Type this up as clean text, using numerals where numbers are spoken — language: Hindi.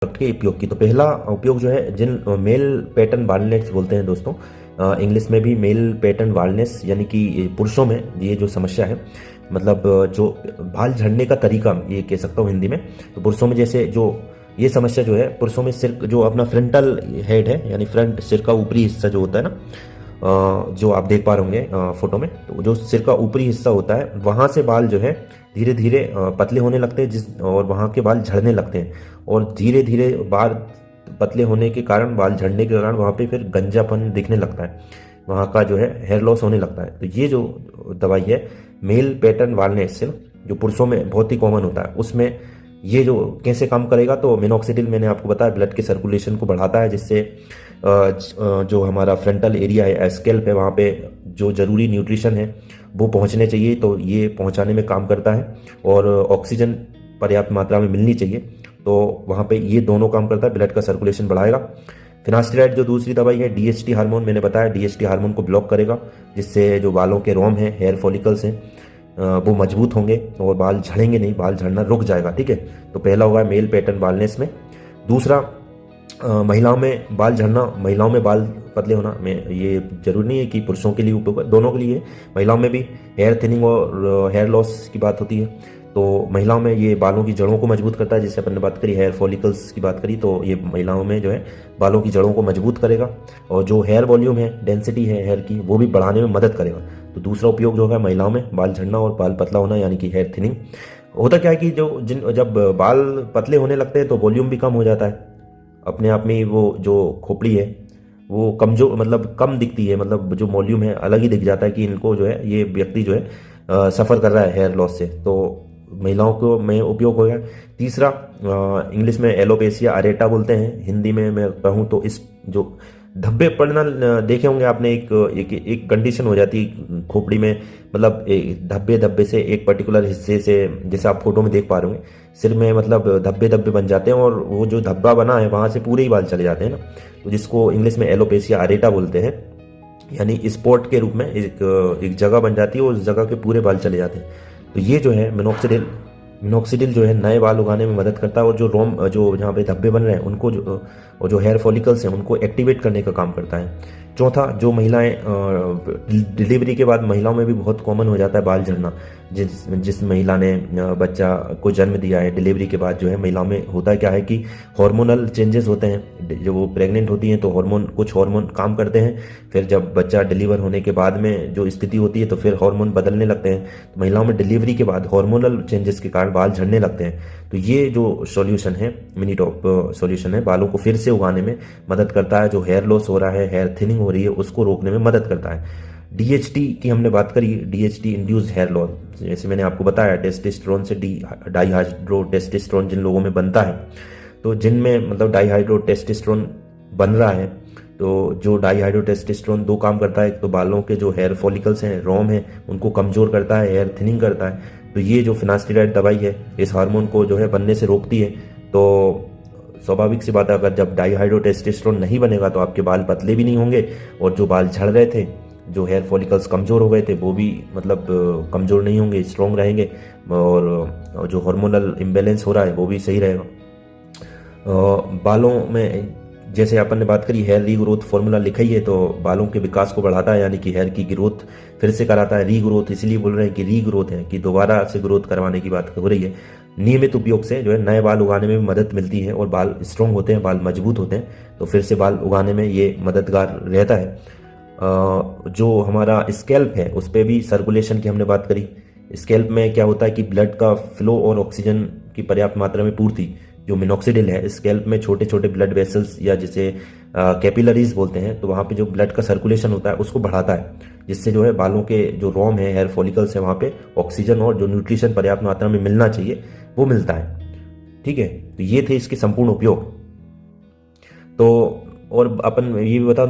के उपयोग की। तो पहला उपयोग जो है, जिन मेल पैटर्न बाल्डनेस बोलते हैं दोस्तों, इंग्लिश में भी मेल पैटर्न बाल्डनेस, यानी कि पुरुषों में ये जो समस्या है, मतलब जो बाल झड़ने का तरीका, ये कह सकता हूँ हिंदी में। तो पुरुषों में जैसे जो ये समस्या जो है, पुरुषों में सिर जो अपना फ्रंटल हेड है, यानी फ्रंट सिर का ऊपरी हिस्सा जो होता है ना, जो आप देख पा रहे होंगे फोटो में, तो जो सिर का ऊपरी हिस्सा होता है, वहाँ से बाल जो है धीरे धीरे पतले होने लगते हैं, और वहाँ के बाल झड़ने लगते हैं। और धीरे धीरे बाल पतले होने के कारण, बाल झड़ने के कारण वहाँ पे फिर गंजापन दिखने लगता है, वहाँ का जो है हेयर लॉस होने लगता है। तो ये जो दवाई है मेल पैटर्न बाल्डनेस, जो पुरुषों में बहुत ही कॉमन होता है, उसमें ये जो कैसे काम करेगा, तो मिनॉक्सिडिल मैंने आपको बताया ब्लड के सर्कुलेशन को बढ़ाता है, जिससे जो हमारा फ्रंटल एरिया है, स्कैल्प है, वहाँ पे जो ज़रूरी न्यूट्रिशन है वो पहुँचने चाहिए, तो ये पहुँचाने में काम करता है। और ऑक्सीजन पर्याप्त मात्रा में मिलनी चाहिए, तो वहाँ पे ये दोनों काम करता है, ब्लड का सर्कुलेशन बढ़ाएगा। फिनास्टेराइड जो दूसरी दवाई है, डीएचटी हार्मोन, मैंने बताया डीएचटी हार्मोन को ब्लॉक करेगा, जिससे जो बालों के रोम हैं, हेयर फॉलिकल्स हैं, वो मजबूत होंगे और बाल झड़ेंगे नहीं, बाल झड़ना रुक जाएगा। ठीक है, तो पहला होगा मेल पैटर्न बाल्डनेस में। दूसरा, महिलाओं में बाल झड़ना, महिलाओं में बाल पतले होना में, ये जरूरी नहीं है कि पुरुषों के लिए उपयोग है, दोनों के लिए। महिलाओं में भी हेयर थिनिंग और हेयर लॉस की बात होती है, तो महिलाओं में ये बालों की जड़ों को मजबूत करता है, जिससे अपन ने बात करी हेयर फॉलिकल्स की बात करी, तो ये महिलाओं में जो है बालों की जड़ों को मजबूत करेगा, और जो हेयर वॉल्यूम है, डेंसिटी है हेयर की, वो भी बढ़ाने में मदद करेगा। तो दूसरा उपयोग जो है महिलाओं में बाल झड़ना और बाल पतला होना, यानी कि हेयर थिनिंग। होता क्या है कि जब बाल पतले होने लगते हैं तो वॉल्यूम भी कम हो जाता है, अपने आप में वो जो खोपड़ी है वो कमजोर, मतलब कम दिखती है, मतलब जो वॉल्यूम है अलग ही दिख जाता है कि इनको जो है, ये व्यक्ति जो है सफ़र कर रहा है हेयर लॉस से। तो महिलाओं को में उपयोग हो गया। तीसरा, इंग्लिश में एलोपेशिया अरेटा बोलते हैं, हिंदी में मैं कहूँ तो इस जो धब्बे पड़ना, देखे होंगे आपने, एक कंडीशन हो जाती है खोपड़ी में, मतलब धब्बे धब्बे से एक पर्टिकुलर हिस्से से, जैसे आप फोटो में देख पा रहे होंगे, सिर में मतलब धब्बे धब्बे बन जाते हैं, और वो जो धब्बा बना है वहाँ से पूरे ही बाल चले जाते हैं ना, तो जिसको इंग्लिश में एलोपेशिया अरेटा बोलते हैं, यानी स्पॉट के रूप में एक जगह बन जाती है, उस जगह के पूरे बाल चले जाते हैं। तो ये जो है मिनॉक्सिडिल जो है नए बाल उगाने में मदद करता है, और जो जहाँ पे धब्बे बन रहे हैं उनको और जो हेयर फॉलिकल्स हैं उनको एक्टिवेट करने का काम करता है। चौथा, जो महिलाएं डिलीवरी के बाद, महिलाओं में भी बहुत कॉमन हो जाता है बाल झड़ना, जिस महिला ने बच्चा को जन्म दिया है, डिलीवरी के बाद जो है महिलाओं में होता क्या है कि हार्मोनल चेंजेस होते हैं, जब वो प्रेग्नेंट होती हैं तो कुछ हार्मोन काम करते हैं, फिर जब बच्चा डिलीवर होने के बाद में जो स्थिति होती है तो फिर हार्मोन बदलने लगते हैं। तो महिलाओं में डिलीवरी के बाद हार्मोनल चेंजेस के कारण बाल झड़ने लगते हैं। तो ये जो सॉल्यूशन है, मिनी टॉप सॉल्यूशन है, बालों को फिर से उगाने में मदद करता है, जो हेयर लॉस हो रहा है, हेयर थिनिंग हो रही है, उसको रोकने में मदद करता है। डीएचटी की हमने बात करी, डीएचटी इंड्यूस्ड हेयर लॉस, जैसे मैंने आपको बताया टेस्टोस्टेरोन से डाईहाइड्रो टेस्टोस्टेरोन जिन लोगों में बनता है, तो जिनमें मतलब डाईहाइड्रो टेस्टोस्टेरोन बन रहा है, तो जो डाईहाइड्रो टेस्टोस्टेरोन दो काम करता है, एक तो बालों के जो हेयर फॉलिकल्स हैं, रोम है, उनको कमजोर करता है, हेयर थिनिंग करता है। तो ये जो फिनास्टेराइड दवाई है इस हार्मोन को जो है बनने से रोकती है। तो स्वाभाविक सी बात है, अगर जब डाईहाइड्रो टेस्टोस्टेरोन नहीं बनेगा तो आपके बाल पतले भी नहीं होंगे, और जो बाल झड़ रहे थे, जो हेयर फॉलिकल्स कमज़ोर हो गए थे, वो भी मतलब कमज़ोर नहीं होंगे, स्ट्रॉन्ग रहेंगे, और जो हार्मोनल इम्बैलेंस हो रहा है वो भी सही रहेगा। बालों में जैसे अपन ने बात करी, हेयर रीग्रोथ फॉर्मूला लिखा ही है, तो बालों के विकास को बढ़ाता है, यानी कि हेयर की ग्रोथ फिर से कराता है। रीग्रोथ इसलिए बोल रहे हैं कि रीग्रोथ है, कि दोबारा से ग्रोथ करवाने की बात हो रही है। नियमित उपयोग से जो है नए बाल उगाने में भी मदद मिलती है, और बाल स्ट्रॉन्ग होते हैं, बाल मजबूत होते हैं, तो फिर से बाल उगाने में ये मददगार रहता है। जो हमारा स्कैल्प है उस पर भी सर्कुलेशन की हमने बात करी। स्कैल्प में क्या होता है कि ब्लड का फ्लो और ऑक्सीजन की पर्याप्त मात्रा में पूर्ति, जो मिनॉक्सिडिल है स्कैल्प में छोटे छोटे ब्लड वेसल्स, या जिसे कैपिलरीज बोलते हैं, तो वहाँ पे जो ब्लड का सर्कुलेशन होता है उसको बढ़ाता है, जिससे जो है बालों के जो रोम है, हेयर फॉलिकल्स है, वहाँ पे ऑक्सीजन और जो न्यूट्रिशन पर्याप्त मात्रा में मिलना चाहिए वो मिलता है। ठीक है, तो ये थे इसके संपूर्ण उपयोग। तो और अपन ये भी बता दूं